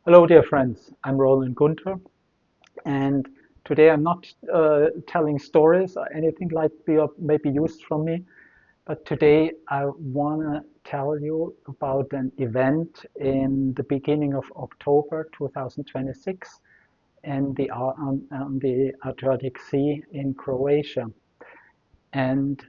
Hello, dear friends. I'm Roland Gunther, and today I'm not telling stories or anything like you maybe used from me, but today I want to tell you about an event in the beginning of October 2026 on the Adriatic Sea in Croatia, and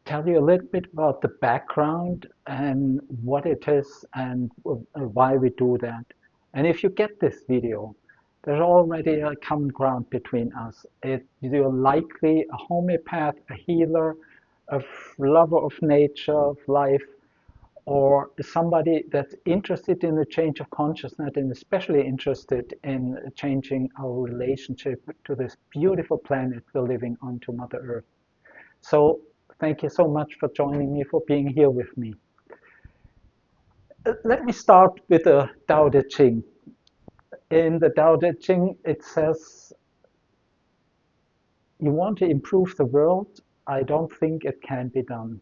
tell you a little bit about the background and what it is and why we do that. And if you get this video, there's already a common ground between us. You're likely a homeopath, a healer, a lover of nature, of life, or somebody that's interested in the change of consciousness and especially interested in changing our relationship to this beautiful planet we're living on, to Mother Earth. So thank you so much for joining me, for being here with me. Let me start with the Tao Te Ching. In the Tao Te Ching, it says, you want to improve the world? I don't think it can be done.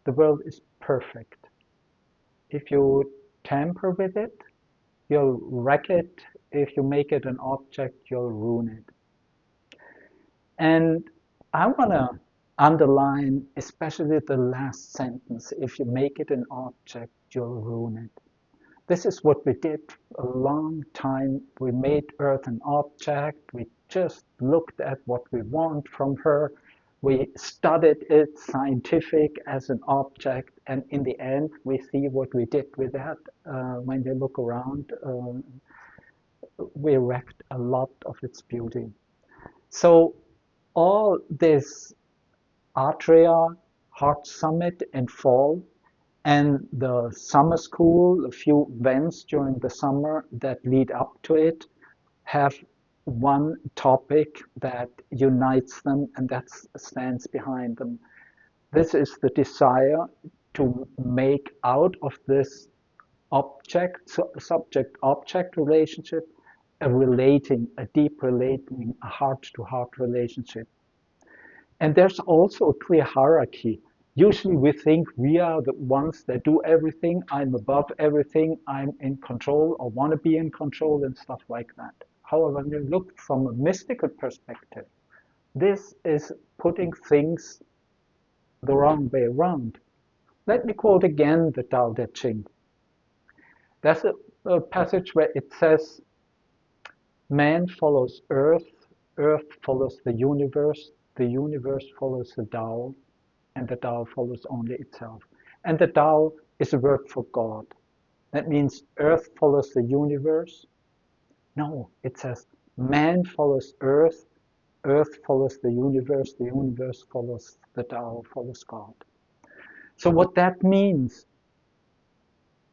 The world is perfect. If you tamper with it, you'll wreck it. If you make it an object, you'll ruin it. And I want to underline especially the last sentence. If you make it an object, you'll ruin it. This is what we did a long time. We made Earth an object. We just looked at what we want from her. We studied it scientific as an object. And in the end, we see what we did with that. When we look around, we wrecked a lot of its beauty. So all this Adria Heart Summit in fall and the summer school, a few events during the summer that lead up to it, have one topic that unites them and that stands behind them. This is the desire to make out of this subject-object relationship a deep relating, a heart-to-heart relationship. And there's also a clear hierarchy. Usually we think we are the ones that do everything. I'm above everything. I'm in control or want to be in control and stuff like that. However, when you look from a mystical perspective, this is putting things the wrong way around. Let me quote again the Tao Te Ching. There's a passage where it says, man follows earth, earth follows the universe follows the Tao, and the Tao follows only itself. And the Tao is a word for God. That means earth follows the universe. No, it says man follows earth, earth follows the universe follows the Tao, follows God. So what that means,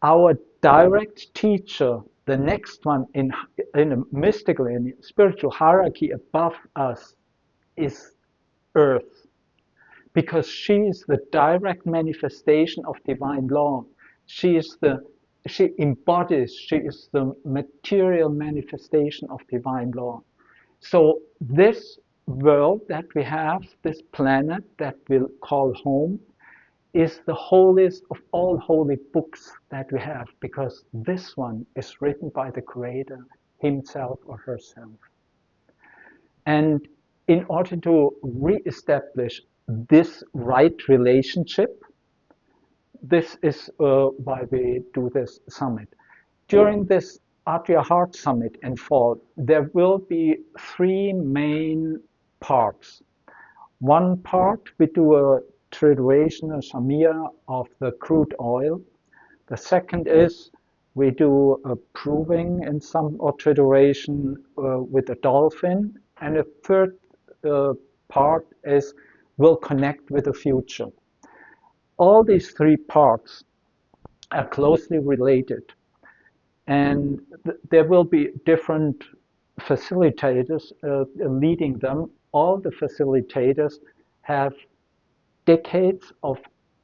our direct teacher, the next one in a mystical and spiritual hierarchy above us, is Earth, because she is the direct manifestation of divine law. She is she is the material manifestation of divine law. So this world that we have, this planet that we'll call home, is the holiest of all holy books that we have, because this one is written by the Creator himself or herself. And in order to re-establish this right relationship, this is why we do this summit. During this Adria Heart Summit in fall, there will be three main parts. One part, we do a trituration, a shamia of the crude oil. The second is we do a proving in some or trituration with a dolphin. And the third part is we'll connect with the future. All these three parts are closely related, and there will be different facilitators leading them. All the facilitators have decades of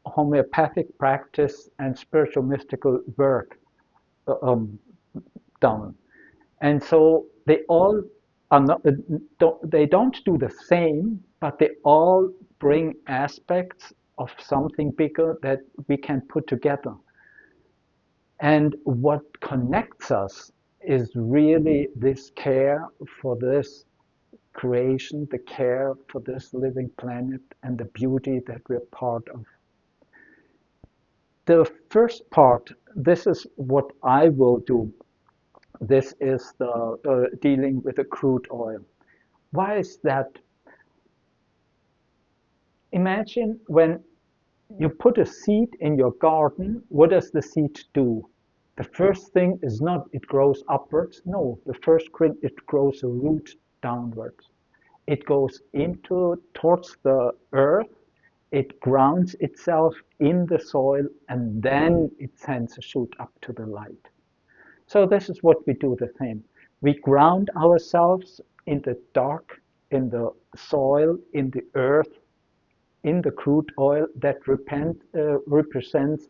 homeopathic practice and spiritual mystical work done. And so they all are not, they don't do the same, but they all bring aspects of something bigger that we can put together. And what connects us is really this care for this creation, the care for this living planet, and the beauty that we're part of. The first part, this is what I will do. This is the dealing with the crude oil. Why is that? Imagine when you put a seed in your garden, what does the seed do? The first thing is not it grows upwards. No, the first thing it grows a root downwards. It goes into towards the earth, it grounds itself in the soil, and then it sends a shoot up to the light. So this is what we do the same. We ground ourselves in the dark, in the soil, in the earth, in the crude oil that represents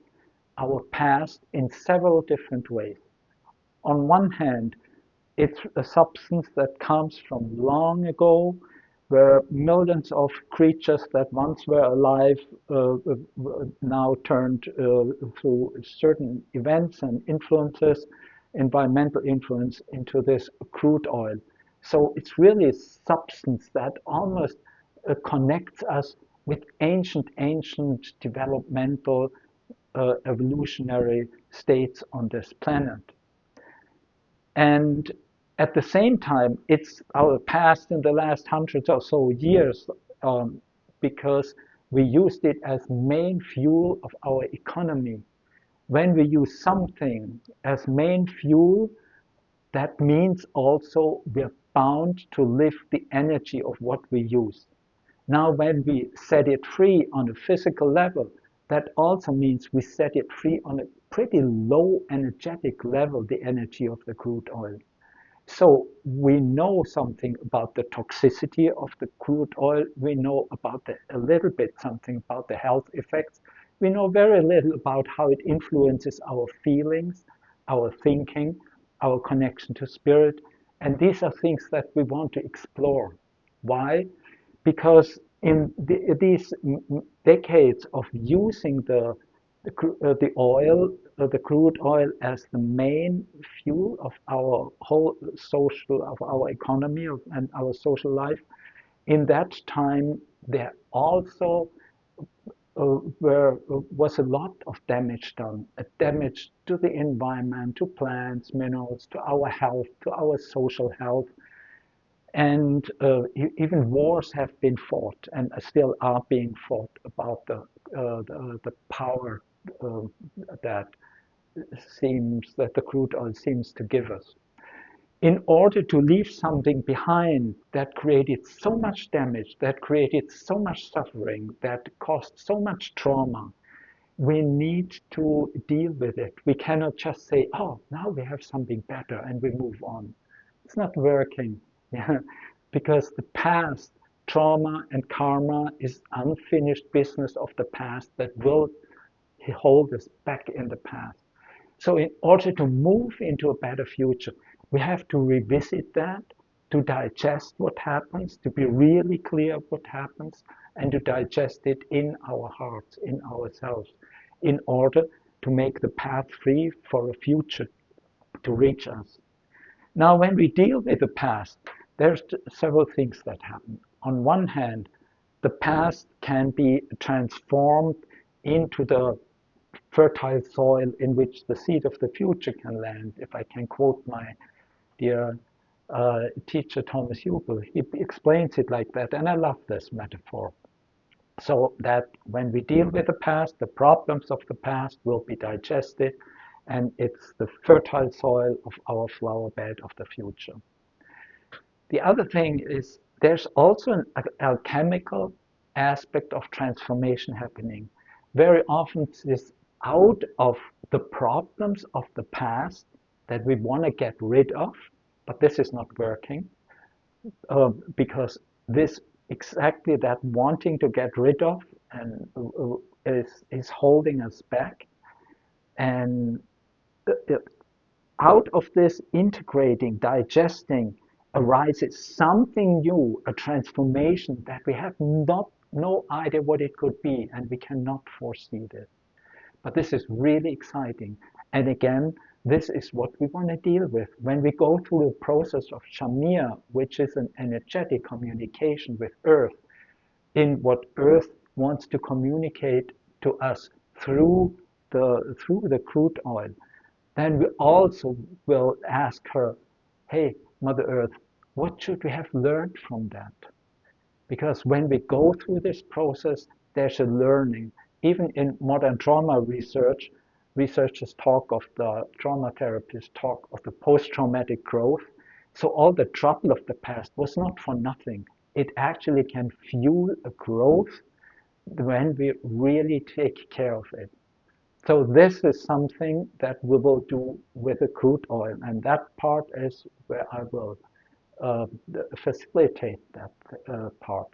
our past in several different ways. On one hand, it's a substance that comes from long ago, where millions of creatures that once were alive now turned through certain events and influences, environmental influence, into this crude oil. So it's really a substance that almost connects us with ancient developmental evolutionary states on this planet. And at the same time, it's our past in the last hundreds or so years because we used it as main fuel of our economy. When we use something as main fuel, that means also we're bound to lift the energy of what we use. Now, when we set it free on a physical level, that also means we set it free on a pretty low energetic level, the energy of the crude oil. So we know something about the toxicity of the crude oil. We know about a little bit something about the health effects. We know very little about how it influences our feelings, our thinking, our connection to spirit. And these are things that we want to explore. Why? Because in these decades of using the oil, the crude oil, as the main fuel of our whole social, of our economy and our social life, in that time there also was a lot of damage done, a damage to the environment, to plants, minerals, to our health, to our social health. And even wars have been fought and still are being fought about the power uh, that that the crude oil seems to give us. In order to leave something behind that created so much damage, that created so much suffering, that caused so much trauma, we need to deal with it. We cannot just say, oh, now we have something better and we move on. It's not working. Yeah, because the past, trauma and karma is unfinished business of the past that will hold us back in the past. So in order to move into a better future, we have to revisit that, to digest what happens, to be really clear what happens, and to digest it in our hearts, in ourselves, in order to make the path free for a future to reach us. Now, when we deal with the past, there's several things that happen. On one hand, the past can be transformed into the fertile soil in which the seed of the future can land. If I can quote my dear teacher Thomas Hubel, he explains it like that, and I love this metaphor. So that when we deal with the past, the problems of the past will be digested, and it's the fertile soil of our flower bed of the future. The other thing is there's also an alchemical aspect of transformation happening. Very often it's out of the problems of the past that we want to get rid of, but this is not working because this exactly that wanting to get rid of and is holding us back. And out of this integrating, digesting, arises something new, a transformation that we have not no idea what it could be, and we cannot foresee this. But this is really exciting. And again, this is what we want to deal with. When we go through the process of Shamir, which is an energetic communication with Earth, in what Earth wants to communicate to us through the crude oil, then we also will ask her, hey, Mother Earth, what should we have learned from that? Because when we go through this process, there's a learning. Even in modern trauma research, researchers talk of the trauma therapists talk of the post-traumatic growth. So all the trouble of the past was not for nothing. It actually can fuel a growth when we really take care of it. So this is something that we will do with the crude oil, and that part is where I will uh, facilitate that part.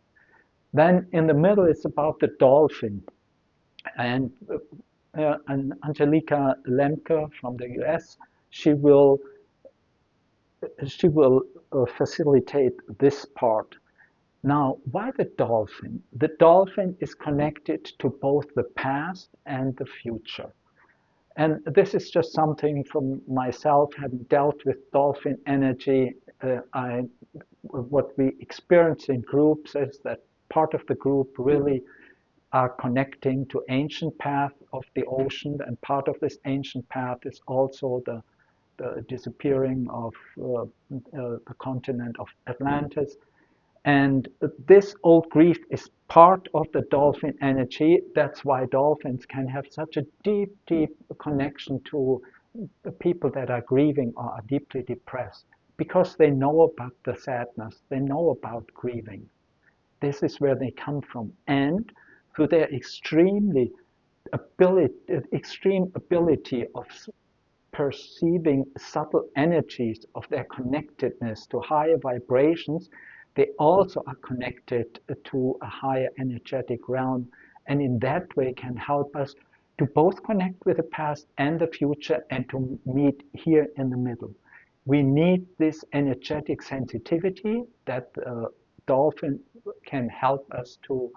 Then in the middle, it's about the dolphin. And Angelika Lemke from the US, she will she will facilitate this part. Now, why the dolphin? The dolphin is connected to both the past and the future. And this is just something from myself, having dealt with dolphin energy. What we experience in groups is that part of the group really are connecting to ancient path of the ocean, and part of this ancient path is also the disappearing of the continent of Atlantis. And this old grief is part of the dolphin energy. That's why dolphins can have such a deep, deep connection to the people that are grieving or are deeply depressed, because they know about the sadness, they know about grieving. This is where they come from. And through their extreme ability of perceiving subtle energies of their connectedness to higher vibrations, they also are connected to a higher energetic realm, and in that way can help us to both connect with the past and the future and to meet here in the middle. We need this energetic sensitivity that dolphin can help us to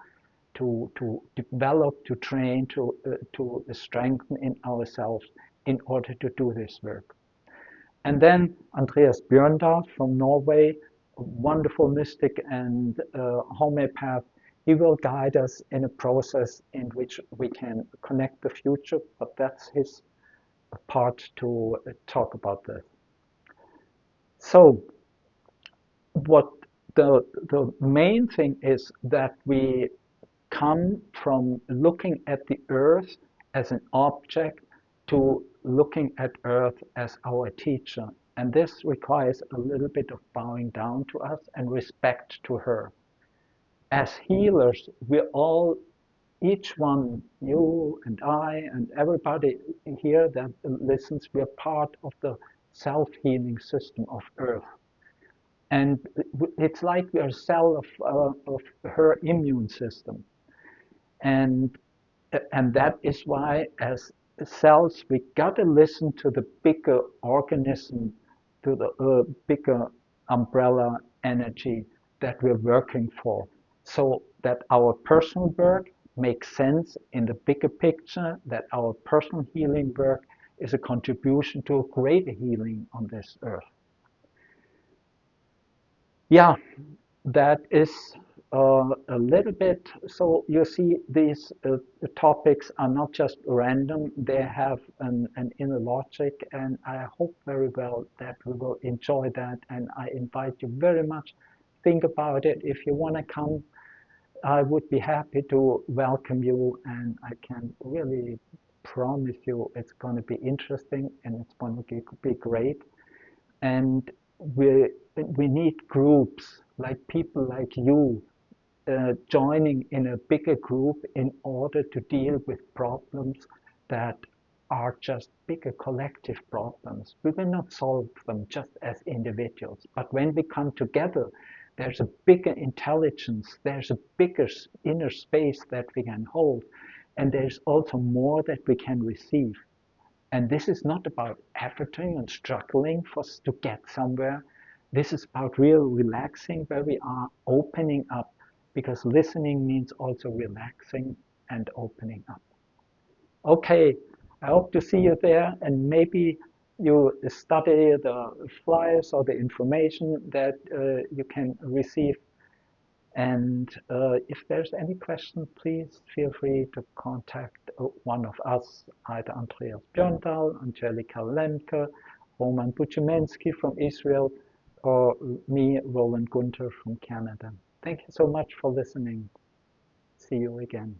develop, to train, to strengthen in ourselves in order to do this work. And then Andreas Bjørndal from Norway, a wonderful mystic and homeopath, he will guide us in a process in which we can connect the future, but that's his part to talk about this. So what the main thing is that we come from looking at the earth as an object to looking at earth as our teacher. And this requires a little bit of bowing down to us and respect to her. As healers, we're all, each one, you and I and everybody here that listens, we're part of the self-healing system of earth. And it's like we are a cell of her immune system. And and that is why as cells we gotta listen to the bigger organism, to the bigger umbrella energy that we're working for, so that our personal work makes sense in the bigger picture, that our personal healing work is a contribution to a greater healing on this earth. Yeah, that is a little bit. So you see, these topics are not just random, they have an inner logic, and I hope very well that we will enjoy that. And I invite you very much. Think about it. If you want to come, I would be happy to welcome you, and I can really promise you it's going to be interesting and it's going to be great. And we need groups like people like you joining in a bigger group in order to deal with problems that are just bigger collective problems. We will not solve them just as individuals, but when we come together, there's a bigger intelligence, there's a bigger inner space that we can hold, and there's also more that we can receive. And this is not about efforting and struggling for us to get somewhere. This is about real relaxing, where we are opening up, because listening means also relaxing and opening up. Okay, I hope to see you there, and maybe you study the flyers or the information that you can receive. And if there's any question, please feel free to contact one of us, either Andreas Björndal, Angelika Lemke, Roman Buchimensky from Israel, or me, Roland Gunther from Canada. Thank you so much for listening. See you again.